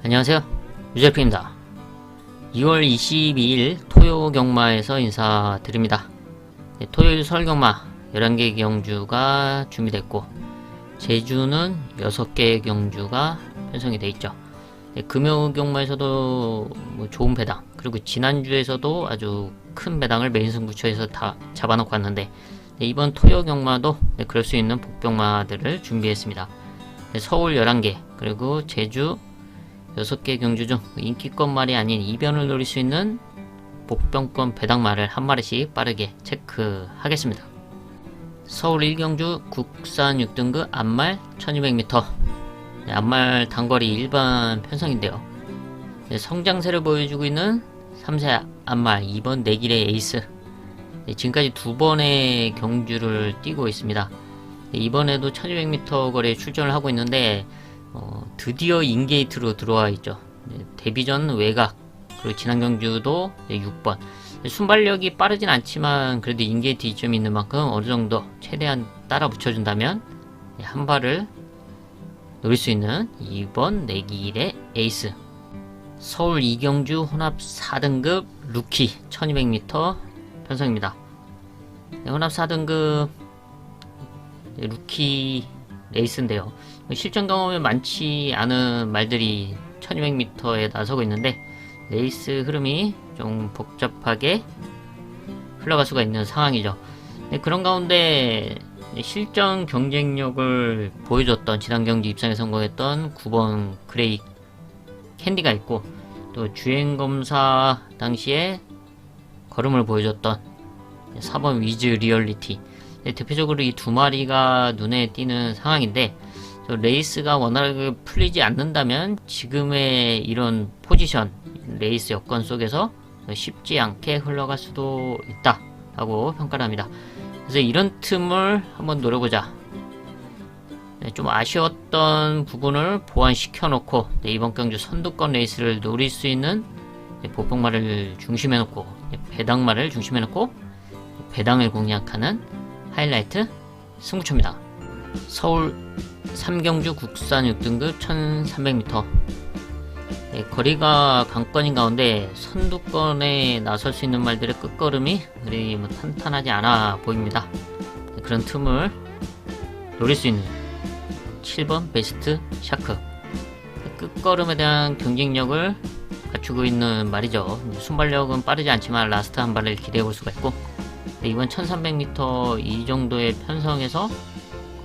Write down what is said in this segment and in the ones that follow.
안녕하세요, 유재프입니다. 2월 22일 토요 경마에서 인사드립니다. 토요일 설 경마 11개 경주가 준비됐고 제주는 6개의 경주가 편성이 되어 있죠. 금요 경마에서도 좋은 배당, 그리고 지난주에서도 아주 큰 배당을 메인 승부처에서 다 잡아놓고 왔는데 이번 토요 경마도 그럴 수 있는 복병마들을 준비했습니다. 서울 11개, 그리고 제주 6개 경주 중 인기권 말이 아닌 이변을 노릴 수 있는 복병권 배당말을 한 마리씩 빠르게 체크하겠습니다. 서울 1경주 국산 6등급 앞말 1200m, 앞말 단거리 일반 편성인데요. 성장세를 보여주고 있는 3세 앞말 2번 내길의 에이스, 지금까지 2번의 경주를 뛰고 있습니다. 이번에도 1200m 거리에 출전을 하고 있는데 드디어 인게이트로 들어와 있죠. 데뷔전 외곽, 그리고 지난 경주도 6번. 순발력이 빠르진 않지만 그래도 인게이트 이점이 있는 만큼 어느정도 최대한 따라 붙여준다면 한 발을 노릴 수 있는 2번 내길의 에이스. 서울 2경주 혼합 4등급 루키 1200m 편성입니다. 혼합 4등급 루키 레이스인데요. 실전 경험이 많지 않은 말들이 1200m에 나서고 있는데 레이스 흐름이 좀 복잡하게 흘러갈 수가 있는 상황이죠. 그런 가운데 실전 경쟁력을 보여줬던 지난 경기 입상에 성공했던 9번 그레이 캔디가 있고, 또 주행검사 당시에 걸음을 보여줬던 4번 위즈 리얼리티, 대표적으로 이 두 마리가 눈에 띄는 상황인데 레이스가 원활하게 풀리지 않는다면 지금의 이런 포지션, 레이스 여건 속에서 쉽지 않게 흘러갈 수도 있다 라고 평가를 합니다. 그래서 이런 틈을 한번 노려보자. 좀 아쉬웠던 부분을 보완시켜 놓고 이번 경주 선두권 레이스를 노릴 수 있는 보폭말을 중심에 놓고 배당말을 중심에 놓고 배당을 공략하는 하이라이트 승부처입니다. 서울 3경주 국산 6등급 1300m, 거리가 강권인 가운데 선두권에 나설 수 있는 말들의 끝걸음이 그리 탄탄하지 않아 보입니다. 그런 틈을 노릴 수 있는 7번 베스트 샤크, 끝걸음에 대한 경쟁력을 갖추고 있는 말이죠. 순발력은 빠르지 않지만 라스트 한 발을 기대해 볼 수가 있고, 이번 1300m 이 정도의 편성에서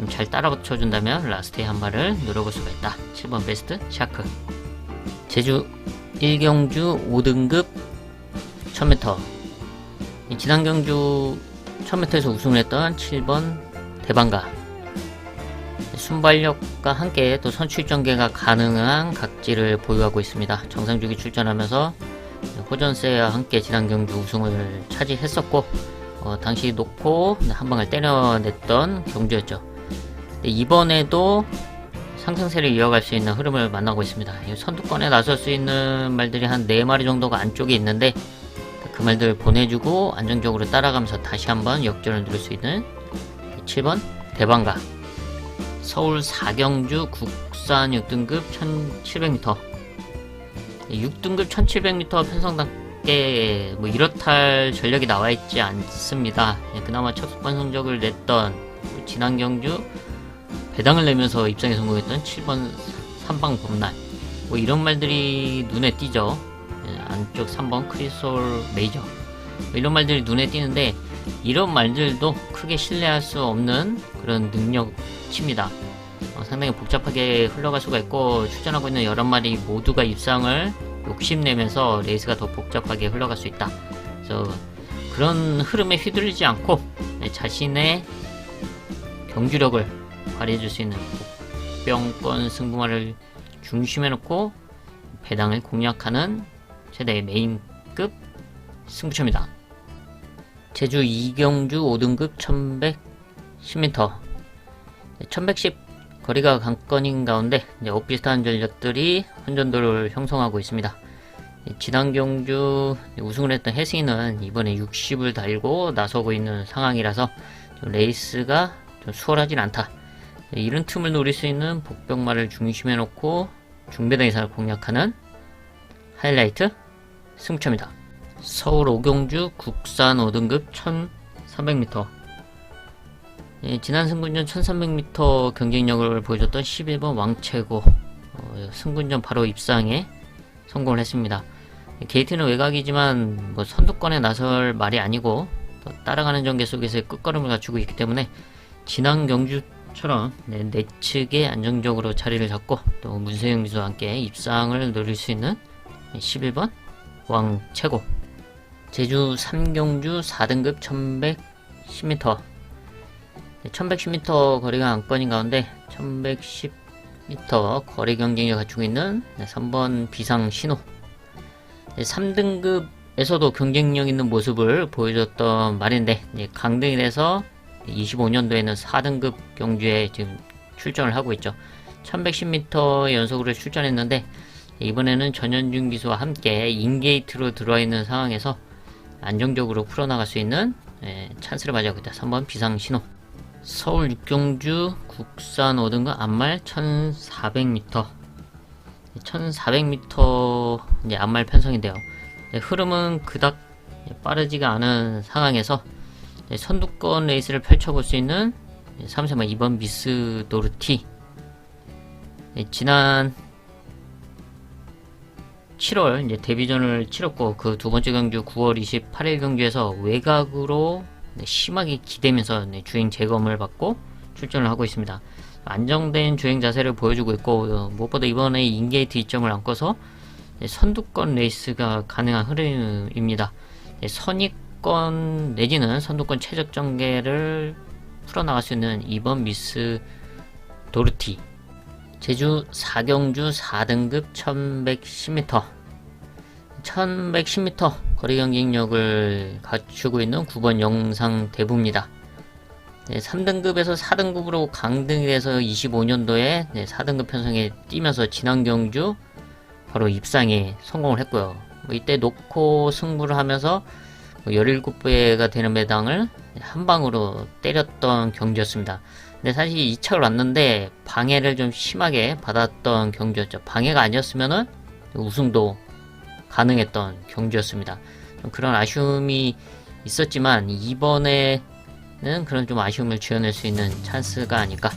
잘 따라 붙여준다면 라스트의 한 발을 노려볼 수가 있다. 7번 베스트 샤크. 제주 1경주 5등급 1000m, 지난 경주 1000m에서 우승을 했던 7번 대방가, 순발력과 함께 또 선출전개가 가능한 각지를 보유하고 있습니다. 정상주기 출전하면서 호전세와 함께 지난 경주 우승을 차지했었고 당시 놓고 한 방을 때려냈던 경주였죠. 이번에도 상승세를 이어갈 수 있는 흐름을 만나고 있습니다. 선두권에 나설 수 있는 말들이 한 4마리 정도가 안쪽에 있는데 그 말들 보내주고 안정적으로 따라가면서 다시 한번 역전을 누릴 수 있는 7번 대방가. 서울 4경주 국산 6등급 1700m, 6등급 1700m 편성답게 이렇다 전력이 나와있지 않습니다. 그나마 첫 성적을 냈던 지난 경주 배당을 내면서 입상에 성공했던 7번 3방 범날, 이런 말들이 눈에 띄죠. 안쪽 3번 크리솔 메이저, 이런 말들이 눈에 띄는데 이런 말들도 크게 신뢰할 수 없는 그런 능력치입니다. 상당히 복잡하게 흘러갈 수가 있고 출전하고 있는 여러 마리 모두가 입상을 욕심내면서 레이스가 더 복잡하게 흘러갈 수 있다. 그래서 그런 흐름에 휘둘리지 않고 자신의 경주력을 발휘해줄 수 있는 복병권 승부말을 중심에 놓고 배당을 공략하는 최대의 메인급 승부처입니다. 제주 2경주 5등급 1110m, 1110 거리가 강권인 가운데 엇비슷한 전력들이 혼전도를 형성하고 있습니다. 지난 경주 우승을 했던 해승이는 이번에 60을 달고 나서고 있는 상황이라서 레이스가 좀 수월하진 않다. 이런 틈을 노릴 수 있는 복병말을 중심에 놓고 중배당 이상을 공략하는 하이라이트 승부처입니다. 서울 오경주 국산 5등급 1300m. 지난 승군전 1300m 경쟁력을 보여줬던 11번 왕최고 승군전 바로 입상에 성공을 했습니다. 게이트는 외곽이지만 선두권에 나설 말이 아니고 또 따라가는 전개 속에서의 끝걸음을 갖추고 있기 때문에 지난 경주처럼 내측에 안정적으로 자리를 잡고 또 문세영 기수와 함께 입상을 노릴 수 있는 11번 왕최고. 제주 3경주 4등급 1110m. 1110m 거리가 안건인 가운데 1110m 거리 경쟁력을 갖추고 있는 3번 비상 신호. 3등급에서도 경쟁력 있는 모습을 보여줬던 말인데 강등이 돼서 25년도에는 4등급 경주에 지금 출전을 하고 있죠. 1110m 연속으로 출전했는데 이번에는 전현준 기수와 함께 인게이트로 들어와 있는 상황에서 안정적으로 풀어나갈 수 있는 찬스를 맞이하고 있다. 3번 비상신호. 서울 6경주 국산 5등급 앞말 1400m. 1400m 이제 앞말 편성인데요. 흐름은 그닥 빠르지가 않은 상황에서 선두권 레이스를 펼쳐볼 수 있는 3세마 2번 미스 도르티. 지난 7월 이제 데뷔전을 치렀고 그 두 번째 경주 9월 28일 경주에서 외곽으로 심하게 기대면서 주행 재검을 받고 출전을 하고 있습니다. 안정된 주행 자세를 보여주고 있고 무엇보다 이번에 인게이트 2점을 안고서 선두권 레이스가 가능한 흐름입니다. 선입권 내지는 선두권 최적 전개를 풀어나갈 수 있는 2번 미스 도르티. 제주 4경주 4등급 1110m. 1110m 거리 경쟁력을 갖추고 있는 9번 영상 대부입니다. 3등급에서 4등급으로 강등이 돼서 25년도에 4등급 편성에 뛰면서 지난 경주 바로 입상에 성공을 했고요. 이때 놓고 승부를 하면서 17배가 되는 배당을 한 방으로 때렸던 경주였습니다. 근데 사실 2차를 왔는데 방해를 좀 심하게 받았던 경주였죠. 방해가 아니었으면은 우승도 가능했던 경주였습니다. 그런 아쉬움이 있었지만 이번에는 그런 좀 아쉬움을 지어낼 수 있는 찬스가 아닐까.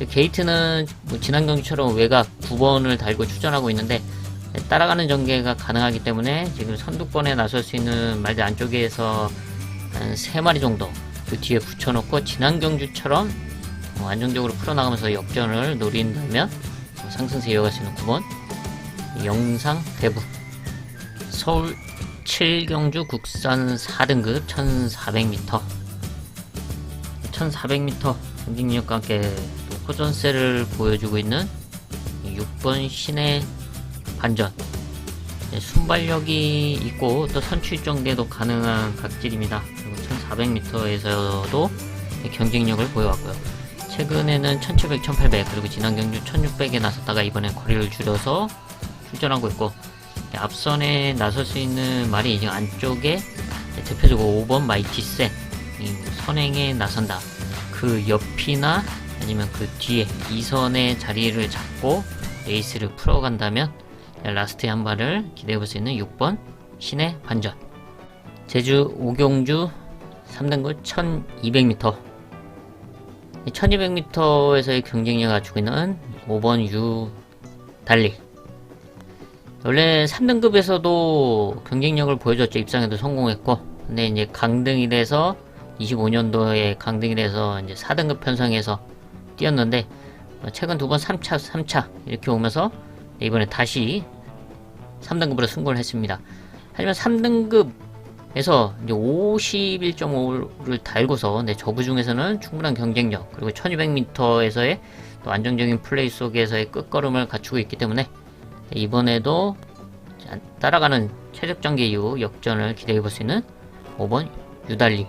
게이트는 지난 경주처럼 외곽 9번을 달고 출전하고 있는데 따라가는 전개가 가능하기 때문에 지금 선두권에 나설 수 있는 말대 안쪽에서 한 3마리 정도 그 뒤에 붙여놓고 지난 경주처럼 안정적으로 풀어나가면서 역전을 노린다면 상승세 이어갈 수 있는 9번 영상 대부. 서울 7경주 국산 4등급 1400m. 1400m 경쟁력과 함께 호전세를 보여주고 있는 6번 신의 반전. 순발력이 있고 또 선출정대도 가능한 각질입니다. 1400m에서도 경쟁력을 보여왔고요. 최근에는 1700, 1800 그리고 지난 경주 1600에 나섰다가 이번엔 거리를 줄여서 출전하고 있고 앞선에 나설 수 있는 말이 이제 안쪽에 대표적으로 5번 마이티센 선행에 나선다. 그 옆이나 아니면 그 뒤에 2선의 자리를 잡고 레이스를 풀어간다면 라스트에 한 발을 기대해볼 수 있는 6번 신의 반전. 제주 5경주 3등급 1200m. 1200m에서의 경쟁력을 갖추고 있는 5번 유 달리. 원래 3등급에서도 경쟁력을 보여줬죠. 입상에도 성공했고. 근데 이제 강등이 돼서 25년도에 강등이 돼서 이제 4등급 편성에서 뛰었는데 최근 두 번 3차 이렇게 오면서 이번에 다시 3등급으로 승부를 했습니다. 하지만 3등급에서 이제 51.5를 달고서 저부 중에서는 충분한 경쟁력 그리고 1200m에서의 또 안정적인 플레이 속에서의 끝걸음을 갖추고 있기 때문에 이번에도 따라가는 최적 전개 이후 역전을 기대해볼 수 있는 5번 유달리.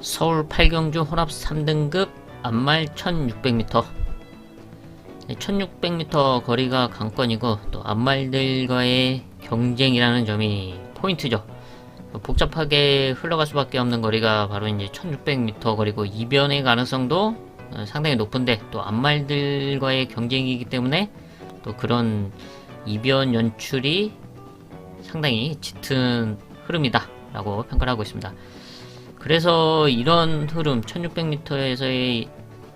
서울 8경주 혼합 3등급 앞말 1600m. 1600m 거리가 관건이고 또 앞말들과의 경쟁이라는 점이 포인트죠. 복잡하게 흘러갈 수밖에 없는 거리가 바로 이제 1600m 거리고 이변의 가능성도 상당히 높은데 또 앞말들과의 경쟁이기 때문에 또 그런 이변 연출이 상당히 짙은 흐름이다 라고 평가를 하고 있습니다. 그래서 이런 흐름 1600m에서의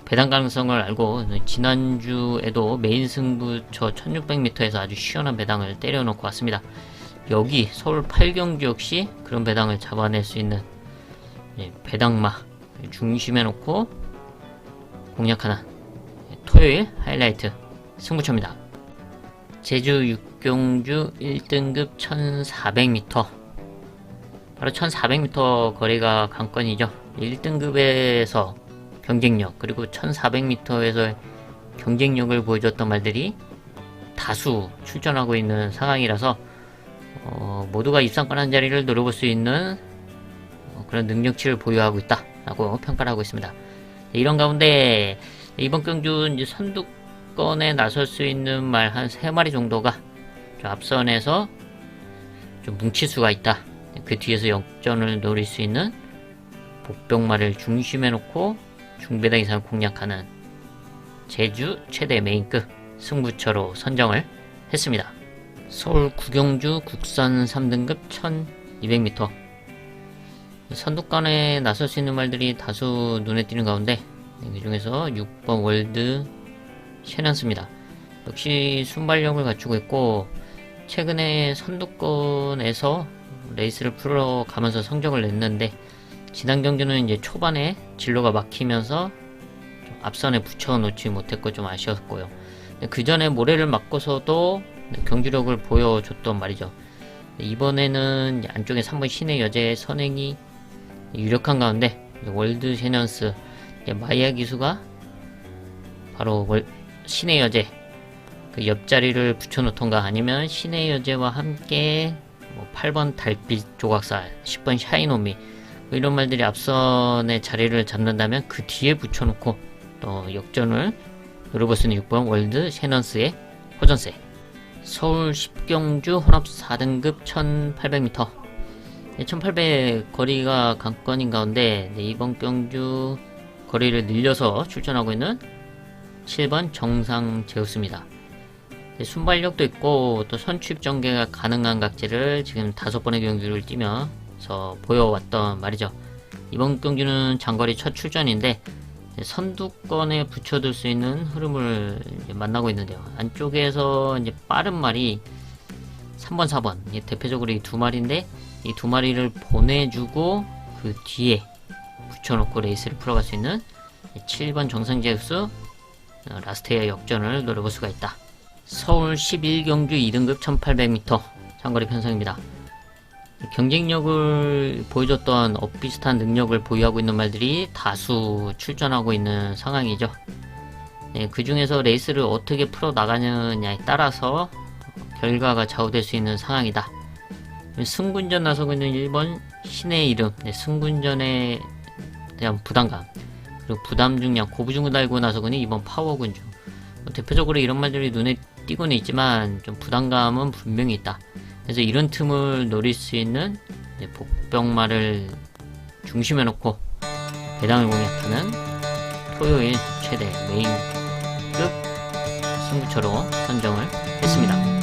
배당 가능성을 알고 지난주에도 메인 승부처 1600m에서 아주 시원한 배당을 때려놓고 왔습니다. 여기 서울 8경주 역시 그런 배당을 잡아낼 수 있는 배당마 중심에 놓고 공략하는 토요일 하이라이트 승부처입니다. 제주 6경주 1등급 1400m, 바로 1400m 거리가 관건이죠. 1등급에서 경쟁력, 그리고 1400m에서 경쟁력을 보여줬던 말들이 다수 출전하고 있는 상황이라서 모두가 입상권 한 자리를 노려볼 수 있는 그런 능력치를 보유하고 있다 라고 평가를 하고 있습니다. 이런 가운데 이번 경주 이제 선두권에 나설 수 있는 말 한 3마리 정도가 좀 앞선에서 좀 뭉칠 수가 있다. 그 뒤에서 역전을 노릴 수 있는 복병말을 중심에 놓고 중배당 이상을 공략하는 제주 최대 메인급 승부처로 선정을 했습니다. 서울 9경주 국산 3등급 1200m, 선두권에 나설 수 있는 말들이 다수 눈에 띄는 가운데 그 중에서 6번 월드 셰넌스입니다. 역시 순발력을 갖추고 있고 최근에 선두권에서 레이스를 풀어가면서 성적을 냈는데 지난 경주는 이제 초반에 진로가 막히면서 좀 앞선에 붙여놓지 못했고 좀 아쉬웠고요. 그 전에 모래를 맞고서도 경주력을 보여줬던 말이죠. 이번에는 안쪽에 3번 신의 여제의 선행이 유력한 가운데 월드 셰넌스 마이야 기수가 바로 신의 여제 그 옆자리를 붙여놓던가 아니면 신의 여제와 함께 8번 달빛 조각살, 10번 샤이노미 이런 말들이 앞선의 자리를 잡는다면 그 뒤에 붙여놓고 또 역전을 노려볼 수 있는 6번 월드 셰넌스의 호전세. 서울 10경주 혼합 4등급 1800m, 1800 거리가 관건인 가운데 이번 경주 거리를 늘려서 출전하고 있는 7번 정상 제우스입니다. 순발력도 있고 또 선취입 전개가 가능한 각지를 지금 5번의 경주를 뛰면서 보여왔던 말이죠. 이번 경주는 장거리 첫 출전인데 선두권에 붙여둘 수 있는 흐름을 만나고 있는데요. 안쪽에서 이제 빠른 말이 3번, 4번 대표적으로 이 두 마리인데 이 두 마리를 보내주고 그 뒤에 붙여놓고 레이스를 풀어갈 수 있는 7번 정상 제우스 라스트의 역전을 노려볼 수가 있다. 서울 11경주 2등급 1800m 장거리 편성입니다. 경쟁력을 보여줬던 엇비슷한 능력을 보유하고 있는 말들이 다수 출전하고 있는 상황이죠. 그 중에서 레이스를 어떻게 풀어나가느냐에 따라서 결과가 좌우될 수 있는 상황이다. 승군전 나서고 있는 1번 신의 이름, 승군전에 대한 부담감, 그리고 부담 중량, 고부중을 달고 나서고 있는 2번 파워군주. 대표적으로 이런 말들이 눈에 띄고는 있지만 좀 부담감은 분명히 있다. 그래서 이런 틈을 노릴 수 있는 복병말을 중심에 놓고 배당을 공략하는 토요일 최대 메인급 승부처로 선정을 했습니다.